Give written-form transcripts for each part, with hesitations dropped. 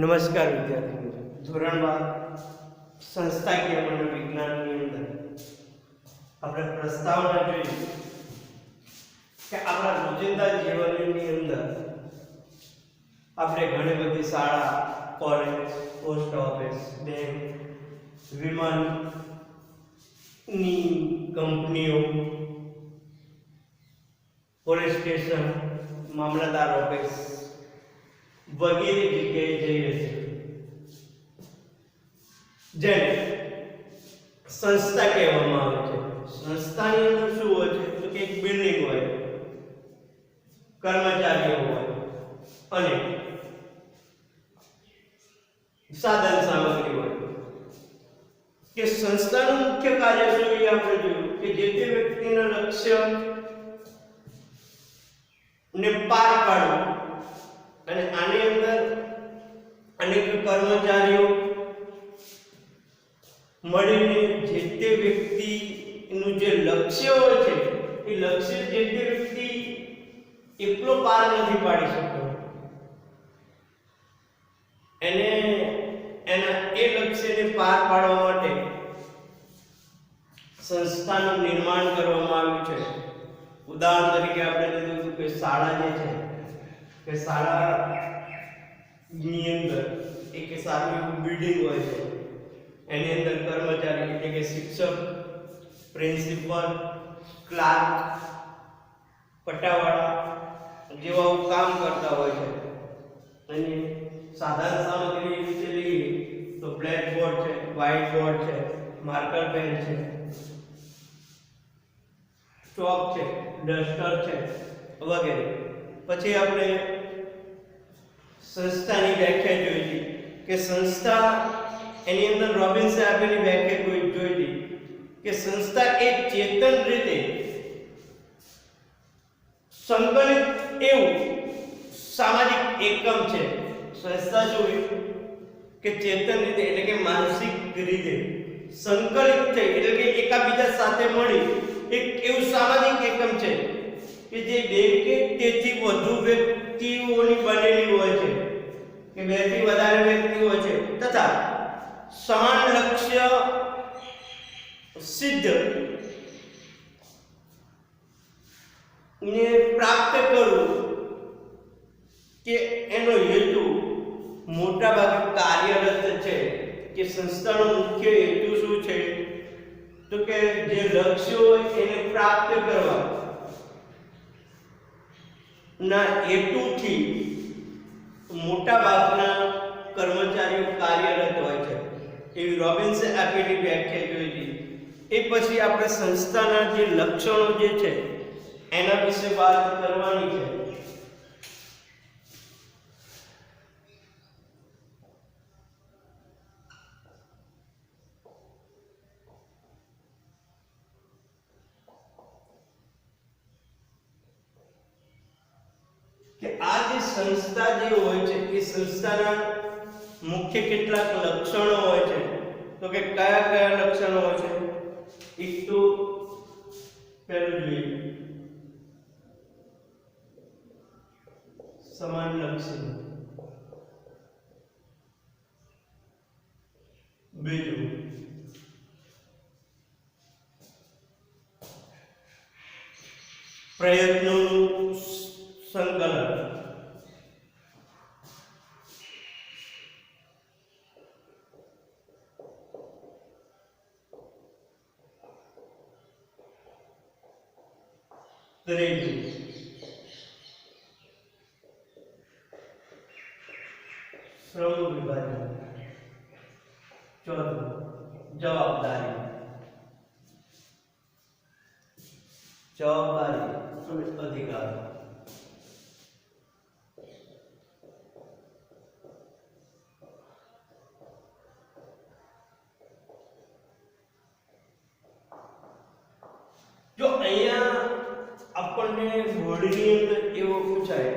નમસ્કાર વિદ્યાર્થી મિત્રો, ધોરણ 12 સંસ્થાકીય મનોવિજ્ઞાનની અંદર આપણે પ્રસ્તાવના જોઈ કે આપણા રોજિંદા જીવનની અંદર આપણે ઘણી બધી શાળા, કોલેજ, પોસ્ટ ઓફિસ, બેંક, વિમાનની કંપનીઓ, પોલીસ સ્ટેશન, મામલતદાર ઓફિસ વગેરે જગ્યાએ જઈએ છીએ, જેને સંસ્થા કહેવામાં આવે છે. સંસ્થાની અંદર શું હોય છે તો કે એક બિલ્ડિંગ હોય, કર્મચારીઓ હોય અને સાધન સામગ્રી હોય. કે સંસ્થાનું મુખ્ય કાર્ય શું એ આપણે જોયું કે જે તે વ્યક્તિના લક્ષ્ય ને પાર પાડવું, અને આની અંદર અનેક કર્મચારીઓ મળીને જે તે વ્યક્તિનું જે લક્ષ્ય હોય છે એ લક્ષ્ય જે તે વ્યક્તિ એકલો પાર નથી પાડી શકતો, એના એ લક્ષ્યને પાર પાડવા માટે સંસ્થાનું નિર્માણ કરવામાં આવ્યું છે. ઉદાહરણ તરીકે આપણે લીધું કે શાળા જે છે કે શાળાની અંદર એક સારું એવું બિલ્ડિંગ હોય છે, એની અંદર કર્મચારી એટલે કે શિક્ષક, પ્રિન્સિપલ, ક્લાર્ક, પટાવાળા જેવા કામ કરતા હોય છે. અને સાધન સામગ્રી વિશે લઈએ તો બ્લેકબોર્ડ છે, વ્હાઇટ બોર્ડ છે, માર્કર પેન છે, ચોક છે, ડસ્ટર છે વગેરે. પછી આપણે સંસ્થાની વ્યાખ્યા જોઈ હતી કે સંસ્થા એની અંદર રોબિન્સે આપેલી વ્યાખ્યા જોઈ હતી કે સંસ્થા એક ચેતન રીતે સંકલિત એવું સામાજિક એકમ છે. સંસ્થા શું કે ચેતન રીતે એટલે કે માનસિક રીતે સંકલિત થઈ એટલે કે એકબીજા સાથે મળી એક એવું સામાજિક એકમ છે કે જે બે કે તેથી વધુ વ્યક્તિઓની બનેલી હોય છે કે બે થી વધારે વ્યક્તિઓ હોય છે તથા સમાન લક્ષ્ય સિદ્ધ ને પ્રાપ્ત કરવું કે એનો હેતુ મોટા ભાગે કાર્યરત છે. કે સંસ્થાનો મુખ્ય હેતુ શું છે તો કે જે લક્ષ્ય હોય એને પ્રાપ્ત કરવા ના હેતુથી મોટા ભાગના કર્મચારીઓ કાર્યરત હોય છે. એવી રોબિન્સે આપેલી વ્યાખ્યા જોઈ હતી. એ પછી આપણે સંસ્થાના જે લક્ષણો જે છે એના વિશે વાત કરવાની છે. કે આ જે સંસ્થા જે હોય છે એ સંસ્થાના મુખ્ય કેટલાક લક્ષણો હોય છે. તો કે કયા કયા લક્ષણો હોય છે? એક તો પહેલું જોઈએ સમાન લક્ષ્ય, બીજું પ્રયત્નોનું સંકલન, ત્રીજું શ્રમ વિભાજન, ચોથું જવાબદારી અને અધિકાર. જો અહીંયા આપણને બોર્ડની અંદર એવો પૂછાય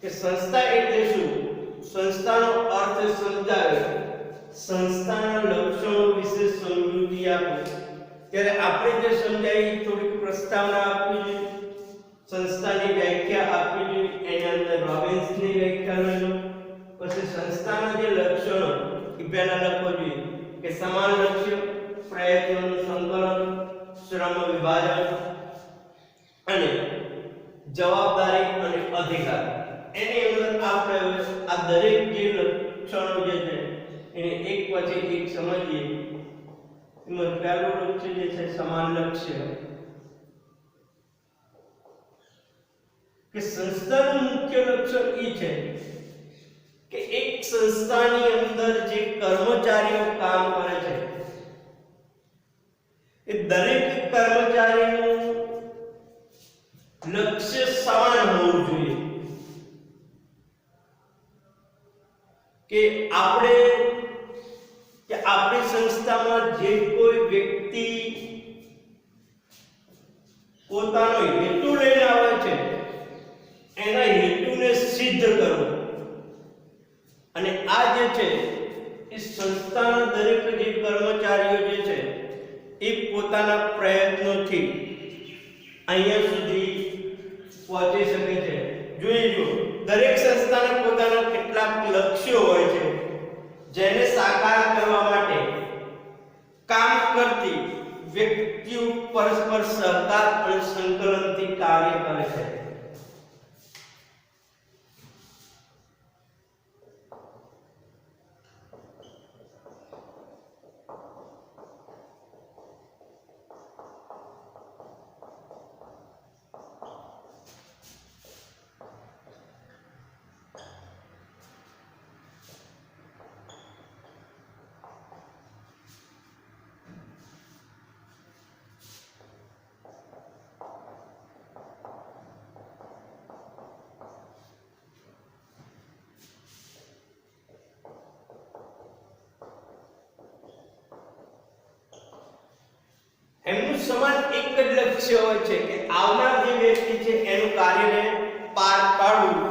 કે સંસ્થા એટલે શું, સંસ્થાનો અર્થ સમજાવે, સંસ્થાના લક્ષણો વિશે સમજૂતી આપે, ત્યારે આપણે જે સમજાવી થોડીક પ્રસ્તાવના આપવી જોઈએ, સંસ્થાની વ્યાખ્યા આપવી જોઈએ. એના અંદર રોબિન્સની વ્યાખ્યા લઈ લો, પછી સંસ્થાના જે લક્ષણો એ પહેલા લખવો જોઈએ કે સમાન લક્ષ્ય, પ્રયત્નોનું સંકલન, શ્રમ વિભાજન અને જવાબદારી અને અધિકાર. એની અંદર આપણે આ દરેક જે લક્ષણો જે છે એને એક પછી એક સમજીએ. એમાં પહેલું લક્ષ્ય જે છે સમાન લક્ષ્ય, કે સંસ્થાનું મુખ્ય લક્ષણ એ છે કે એક સંસ્થાની અંદર જે કર્મચારીઓ કામ કરે છે એ દરેક કર્મચારીનું લક્ષ્ય સમાન હોવું જોઈએ. કે આપણી સંસ્થામાં જે કોઈ વ્યક્તિ પોતાનો હેતુ લઈને આવે છે એના હેતુને સિદ્ધ કરવો, અને આ જે છે એ સંસ્થાના દરેક જે કર્મચારીઓ જે છે એ પોતાના પ્રયત્નોથી અહીંયા સુધી પહોંચી શકે છે. જોઈ લો, દરેક સંસ્થાના પોતાના કેટલાક લક્ષ્યો હોય છે જેને સાકાર કરવા માટે કામ કરતી વ્યક્તિઓ પરસ્પર સહકાર અને સંકલનથી કાર્ય કરે છે. એમનું સમાન એક જ લક્ષ્ય હોય છે કે આવનાર જે વ્યક્તિ છે એનું કાર્યને પાર પાડવું.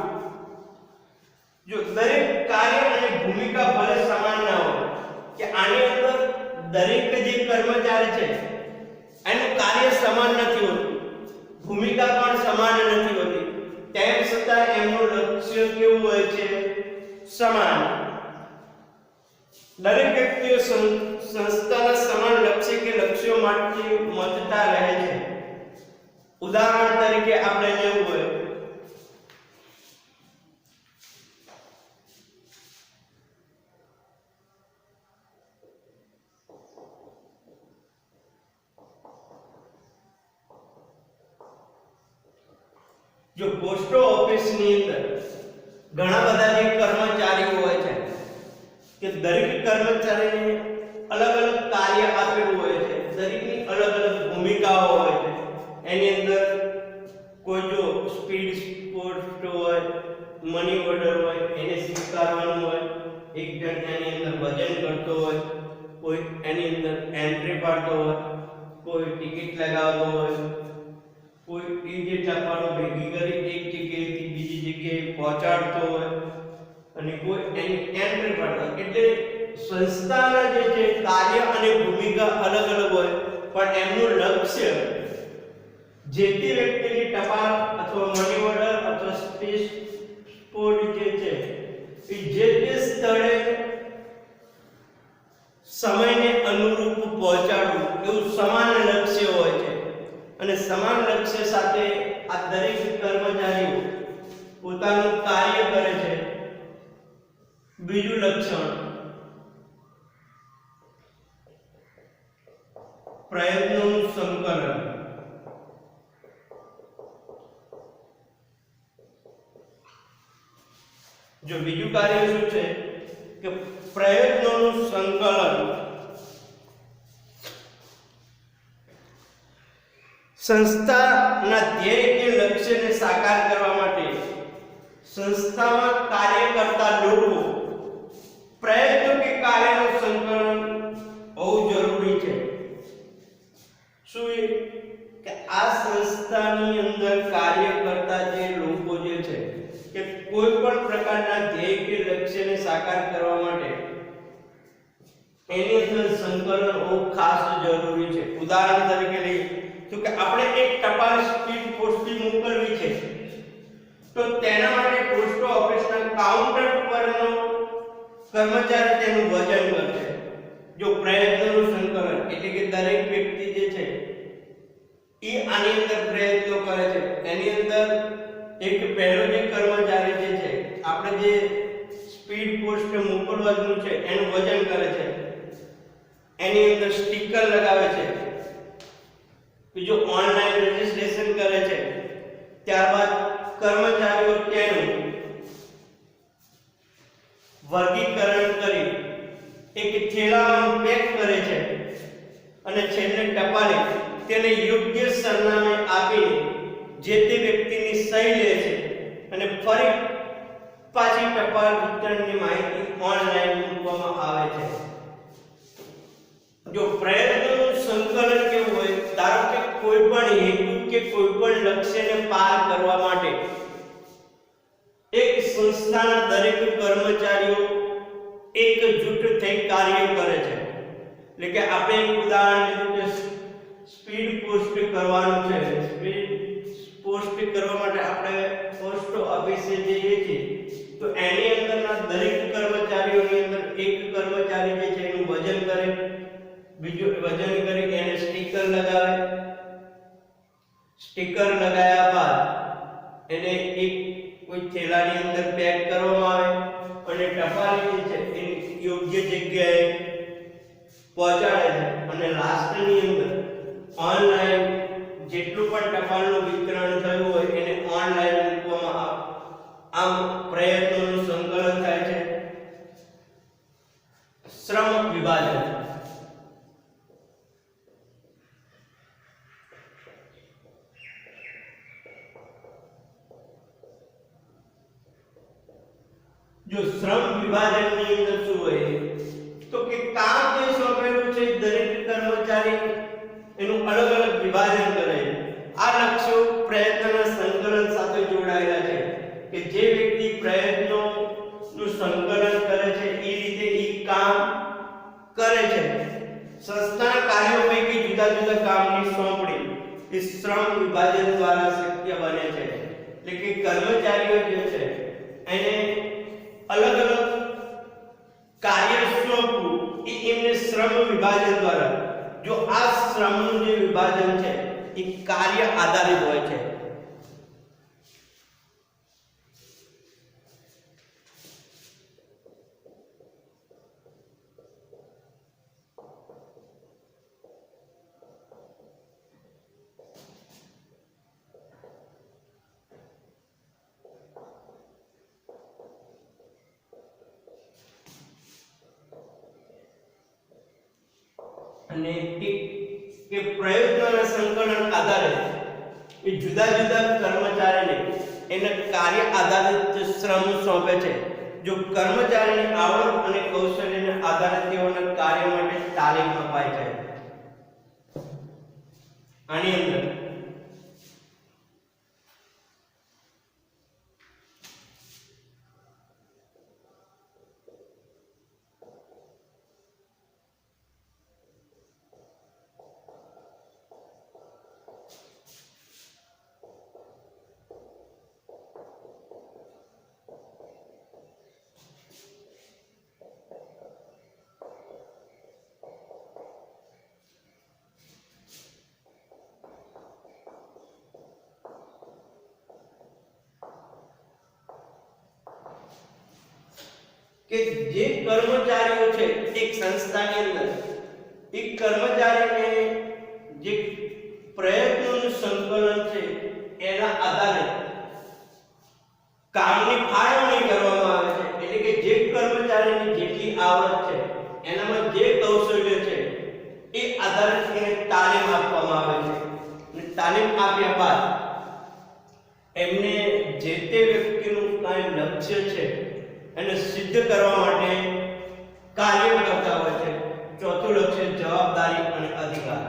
જો દરેક કાર્ય અને ભૂમિકા ભલે સમાન ના હોય, કે આની અંદર દરેક જે કર્મચારી છે એનું કાર્ય સમાન નથી હોતું, ભૂમિકા પણ સમાન નથી હોતી, તેમ છતાં એમનું લક્ષ્ય કેવું હોય છે? સમાન. દરેક વ્યક્તિઓ સંસ્થાના સમાન લક્ષ્ય કે લક્ષ્યો માટે મથતા રહે છે. ઉદાહરણ તરીકે આપણે લેવું હોય જો પોસ્ટ ઓફિસની અંદર ઘણા બધા જે કર્મચારીઓ હોય છે કે દરેક કર્મચારીને અલગ અલગ કાર્ય આપેલું હોય છે, દરેકની અલગ અલગ ભૂમિકાઓ હોય છે. એની અંદર કોઈ જો સ્પીડ પોસ્ટ હોય, મની ઓર્ડર હોય, એને સ્વીકારવાનું હોય, એક જણ એની અંદર વજન કરતો હોય, કોઈ એની અંદર એન્ટ્રી પાડતો હોય, કોઈ ટિકિટ લગાવતો હોય, કોઈ એ જે ટપાલો ભેગી કરી એક જગ્યાએથી બીજી જગ્યાએ પહોંચાડતો હોય, અને કોઈ એની એન્ટ્રી પાડતો. એટલે સંસ્થાના જે છે કાર્ય અને ભૂમિકા અલગ અલગ હોય, પણ એમનું લક્ષ્ય જે તે વ્યક્તિની ટપાલ અથવા મની ઓર્ડર અથવા સ્પેસ પોર્ટ જે છે એ જે તે સ્થળે સમયને અનુરૂપ પહોંચાડવું એવું સમાન લક્ષ્ય હોય છે. અને સમાન લક્ષ્ય સાથે આ દરેક કર્મચારીઓ પોતાનું કાર્ય કરે છે. બીજું લક્ષણ પ્રયત્નોનું સંકલન. જો બીજું કાર્ય શું છે કે પ્રયત્નોનું સંકલન. સંસ્થાના ધ્યેય કે લક્ષ્યને સાકાર કરવા માટે સંસ્થામાં કાર્ય કરતા લોકો પ્રયત્નો કે કાર્યનું સંકલન હોવું જરૂરી છે. શું કે આ સંસ્થાની અંદર કાર્ય કરતા જે લોકો જે છે કે કોઈ પણ પ્રકારના ધ્યેય કે લક્ષ્યને સાકાર કરવા માટે એની અંદર સંકલન હોવું ખાસ જરૂરી છે. ઉદાહરણ તરીકે લઈએ તો કે આપણે એક ટપાલ સ્પીડ પોસ્ટથી મોકલવી છે, તો તેના માટે પોસ્ટ ઓફિસના કાઉન્ટર પરનો કર્મચારી તેનું વજન કરશે. જો પ્રયત્નોનું સંકલન એટલે કે દરેક વ્યક્તિ જે છે એ આની અંદર પ્રયત્નો કરે છે. એની અંદર એક પહેલો જે કર્મચારી જે છે આપણે જે સ્પીડ પોસ્ટ મોકલવાનું છે એનું વજન કરે છે, એની અંદર સ્ટીકર લગાવે છે. બીજો ઓનલાઈન રજીસ્ટ્રેશન કરે છે. ત્યારબાદ કર્મચારીઓ તેનું વર્ગીકરણ કરી એક થેલામાં પેક કરે છે અને છેલ્લે ટપાલી તેને યોગ્ય સરનામે આપીને જે તે વ્યક્તિની સહી લે છે અને ફરી પાછી ટપાલ વિતરણની માહિતી ઓનલાઈન મૂકવામાં આવે છે. જો પ્રયત્નોનું સંકલન કેવું હોય, ધારો કે કોઈ પણ હેતુ કે કોઈ પણ લક્ષ્યને પાર કરવા માટે એક સંસ્થાના દરેક કર્મચારીઓ એકજૂટ થઈ કાર્ય કરે છે. એટલે કે આપણે એક ઉદાહરણ લીધું કે સ્પીડ પોસ્ટ કરવાનું છે. સ્પીડ પોસ્ટ કરવા માટે આપણે પોસ્ટ ઓફિસે જઈએ છીએ તો એની અંદરના દરેક કર્મચારીઓની અંદર એક કર્મચારી જે છે એનું વજન કરે, બીજું વજન કરી એને સ્ટીકર લગાવે. સ્ટીકર લગાવ્યા બાદ એને એક કોઈ થેલાની અંદર પેક કરવામાં આવે અને ટપાલી જે છે એની યોગ્ય જગ્યાએ પહોંચાડે છે અને લાસ્ટની અંદર ઓનલાઈન જેટલું પણ ટપાલનું વિતરણ થયું હોય એને ઓનલાઈન મૂકવામાં આવે. આમ પ્રયત્નોનું સંકલન થાય છે. શ્રમ વિભાજન. જો શ્રમ વિભાજનની અંદર શું હોય તો કે કામ જે સોંપેલું છે દરેક કર્મચારી એનું અલગ અલગ વિભાજન કરે. આ લક્ષ્યો પ્રયત્નના સંકલન સાથે જોડાયેલા છે કે જે વ્યક્તિ પ્રયત્નોનું સંકલન કરે છે એ રીતે એ કામ કરે છે. સંસ્થાના કાર્યો પૈકી જુદા જુદા કામની સોંપણી એ શ્રમ વિભાજન દ્વારા શક્ય બને છે. એટલે કે કર્મચારીઓ જે છે એને અલગ અલગ કાર્ય સોંપવું એ એમને શ્રમ વિભાજન દ્વારા, જો આ શ્રમનું જે વિભાજન છે એ કાર્ય આધારિત હોય છે. અને કે પ્રયત્નોના સંકલન આધારે એ જુદા જુદા કર્મચારીને એના કાર્ય આધારિત શ્રમ સોંપે છે. જો કર્મચારીની આવડત અને કૌશલ્યના આધારે તેઓના કાર્ય માટે તાલીમ અપાય છે. આની અંદર કે જે કર્મચારીઓ છે એક સંસ્થાની અંદર એક કર્મચારીને જે પ્રયત્નોનું સંકલન છે એના આધારે કામની ફાળવણી કરવામાં આવે છે. એટલે કે જે કર્મચારીની જેટલી આવડત છે એનામાં જે કૌશલ્ય છે એ આધારે એને તાલીમ આપવામાં આવે છે. અને તાલીમ આપ્યા બાદ એમને જે તે વ્યક્તિનું કાંઈ લક્ષ્ય છે એને સિદ્ધ કરવા માટે કાર્ય કરતા હોય છે. ચોથું લક્ષ્ય જવાબદારી અને અધિકાર.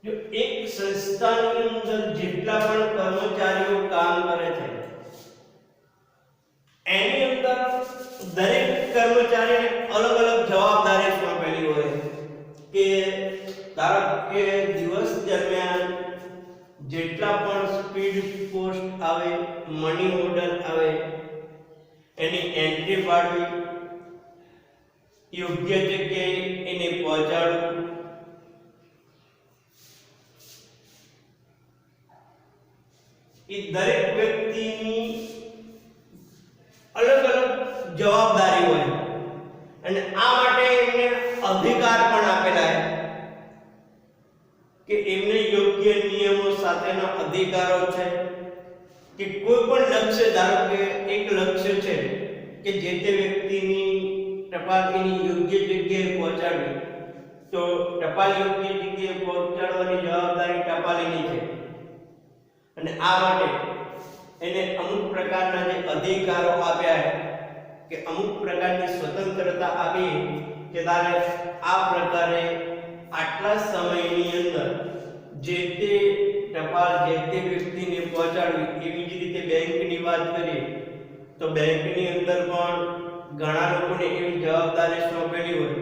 જો એક સંસ્થાની અંદર જેટલા પણ કર્મચારીઓ કામ કરે છે એની અંદર દરેક કર્મચારીને અલગ અલગ જવાબદારી સોંપેલી હોય કે ધારો કે દિવસ દરમિયાન જેટલા પણ સ્પીડ પોસ્ટ આવે, મની ઓર્ડર આવે, એની એન્ટ્રી પાડવી, યોગ્ય જગ્યાએ એને પહોંચાડવું, એ દરેક વ્યક્તિની અલગ અલગ જવાબદારી હોય અને આ માટે એમને અધિકાર પણ આપેલા છે કે એમને યોગ્ય નિયમો સાથેના અધિકારો છે કે કોઈ પણ લક્ષ્ય, ધારો કે એક લક્ષ્ય છે કે જે તે વ્યક્તિની ટપાલ એની યોગ્ય જગ્યાએ પહોંચાડવી, તો ટપાલ યોગ્ય જગ્યાએ પહોંચાડવાની જવાબદારી ટપાલીની છે અને આ માટે એને અમુક પ્રકારના જે અધિકારો આપ્યા છે કે અમુક પ્રકારની સ્વતંત્રતા આપી કે તારે આ પ્રકારે આટલા સમયની અંદર જે તે ટપાલ જે તે વ્યક્તિને પહોંચાડવી. એવી જ રીતે બેંકની વાત કરીએ તો બેંકની અંદર પણ ઘણા લોકોને એવી જવાબદારી સોંપેલી હોય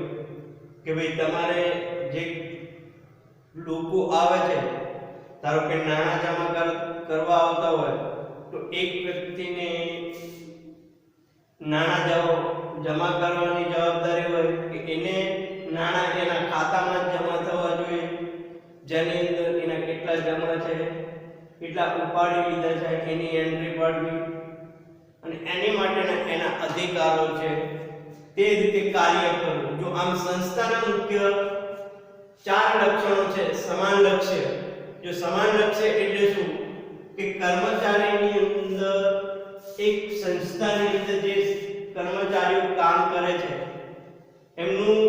કે ભાઈ તમારે જે લોકો આવે છે, ધારો કે નાણાં જમા કરવા આવતા હોય તો એક વ્યક્તિને નાણાં જમા કરવાની જવાબદારી હોય કે એને નાણાં એના ખાતામાં જ જમા થવા જોઈએ, જેની અંદર એના કેટલા જમા છે, કેટલા ઉપાડી લીધા છે, એની એન્ટ્રી પાડવી અને એની માટેના એના અધિકારો છે. તે રીતે કાર્ય કરવું. જો આમ સંસ્થાના મુખ્ય 4 લક્ષણો છે. સમાન લક્ષ્ય. જો સમાન લક્ષ્ય એટલે શું કે કર્મચારીની અંદર, એક સંસ્થાની અંદર જે કર્મચારીઓ કામ કરે છે એમનું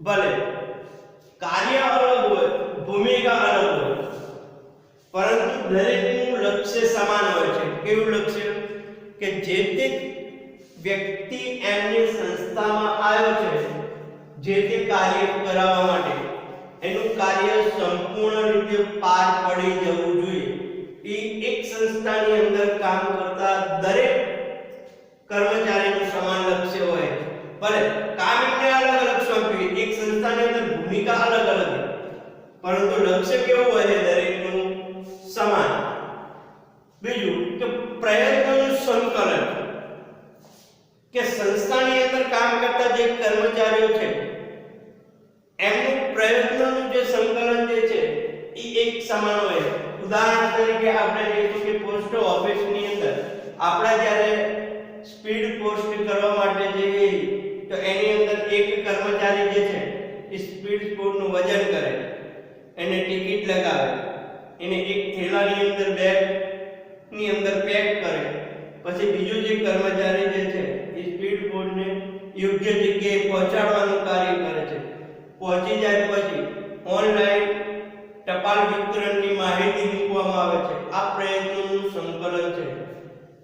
ભલે કાર્ય અલગ હોય, ભૂમિકા અલગ હોય, પરંતુ દરેકનું લક્ષ્ય સમાન હોય છે. કેવું લક્ષ્ય કે જે તે વ્યક્તિ એમની સંસ્થામાં આવ્યો છે જે તે કાર્ય કરાવવા માટે, એનું કાર્ય સંપૂર્ણ રીતે પાર પડી જવું જોઈએ. એ એક સંસ્થાની અંદર કામ કરતા દરેક કર્મચારીનું સમાન લક્ષ્ય હોય. ભલે કામ એમને અલગ અલગ સોંપ્યું, એક સંસ્થાની અંદર ભૂમિકા અલગ અલગ, પરંતુ લક્ષ્ય કેવું હોય છે દરેકનું સમાન. બીજું કે પ્રયત્નોનું સંકલન, કે સંસ્થાની અંદર કામ કરતા જે કર્મચારીઓ છે એમનું પ્રયત્નોનું જે સંકલન જે છે એ એક સમાન હોય. ઉદાહરણ તરીકે આપણે લઈશું કે પોસ્ટ ઓફિસની અંદર આપણે જ્યારે સ્પીડ પોસ્ટ કરવા માટે જઈએ તો એની અંદર એક કર્મચારી જે છે એ સ્પીડ પોસ્ટનું વજન કરે, એને ટિકિટ લગાવે, એને એક થેલાની અંદર બેગની અંદર પેક કરે, પછી બીજો જે કર્મચારી જે છે એ સ્પીડ પોસ્ટને યોગ્ય જગ્યાએ પહોંચાડવાનું કાર્ય કરે છે. પહોંચી જાય પછી ઓનલાઈન ટપાલ વિતરણની માહિતી મૂકવામાં આવે છે. આ પ્રયત્નોનું સંકલન છે.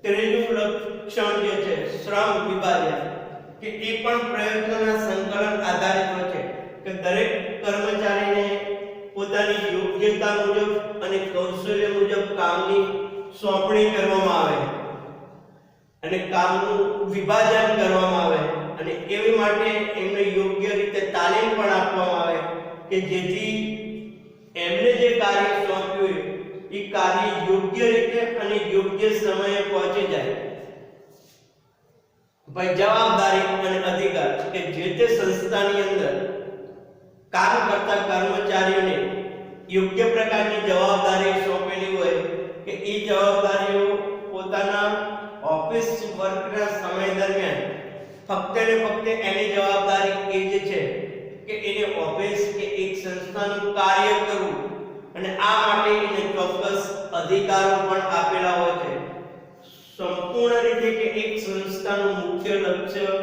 ત્રીજું લક્ષણ જે છે શ્રમ વિભાજન, કે એ પણ પ્રયત્નોના સંકલન આધારિત હોય છે કે દરેક કર્મચારીને પોતાની યોગ્યતા મુજબ અને કૌશલ્ય મુજબ કામની સોંપણી કરવામાં આવે અને કામનું વિભાજન કરવામાં આવે અને એવી માટે એમને યોગ્ય રીતે તાલીમ પણ આપવામાં આવે કે જેથી એમને જે કાર્ય સોંપ્યું એ કાર્ય યોગ્ય રીતે અને યોગ્ય સમયે પહોંચી જાય. ભાઈ જવાબદારી અને અધિકાર, કે જે તે સંસ્થાની અંદર કામ કરતા કર્મચારીઓને યોગ્ય પ્રકારની જવાબદારી સોંપેલી હોય કે એ જવાબદારીઓ પોતાના ઓફિસ વર્કના સમય દરમિયાન ફક્ત ને ફક્ત એની જવાબદારી એ જ છે કે એને ઓફિસ કે એક સંસ્થાનું કાર્ય કરવું અને આ માટે એને ચોક્કસ અધિકારો પણ આપેલા હોય છે. સંપૂર્ણ રીતે કે એક સંસ્થાનું મુખ્ય લક્ષ્ય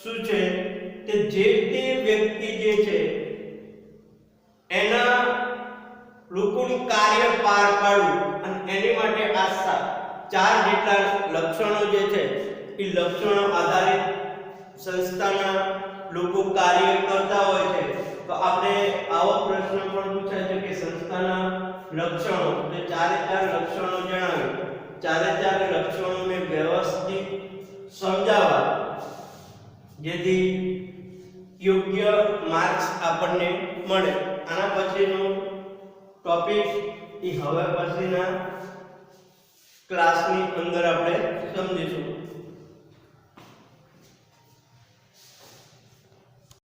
શું છે કે જે તે વ્યક્તિ જે છે એના લોકોનું કાર્ય પાર પાડવું અને એની માટે આ 4 જેટલા લક્ષણો જે છે એ લક્ષણો આધારિત સંસ્થાના લોકો કાર્ય કરતા હોય છે. તો આપણે આવો પ્રશ્ન પણ પૂછાય છે કે સંસ્થાના લક્ષણો, જે 4 લક્ષણો જણાવ્યું, 4 લક્ષણોને વ્યવસ્થિત સમજાવવા જેથી યોગ્ય માર્ક્સ આપણને મળે. આના પછીનો ટોપિક એ હવે પછીના ક્લાસની અંદર આપણે સમજીશું.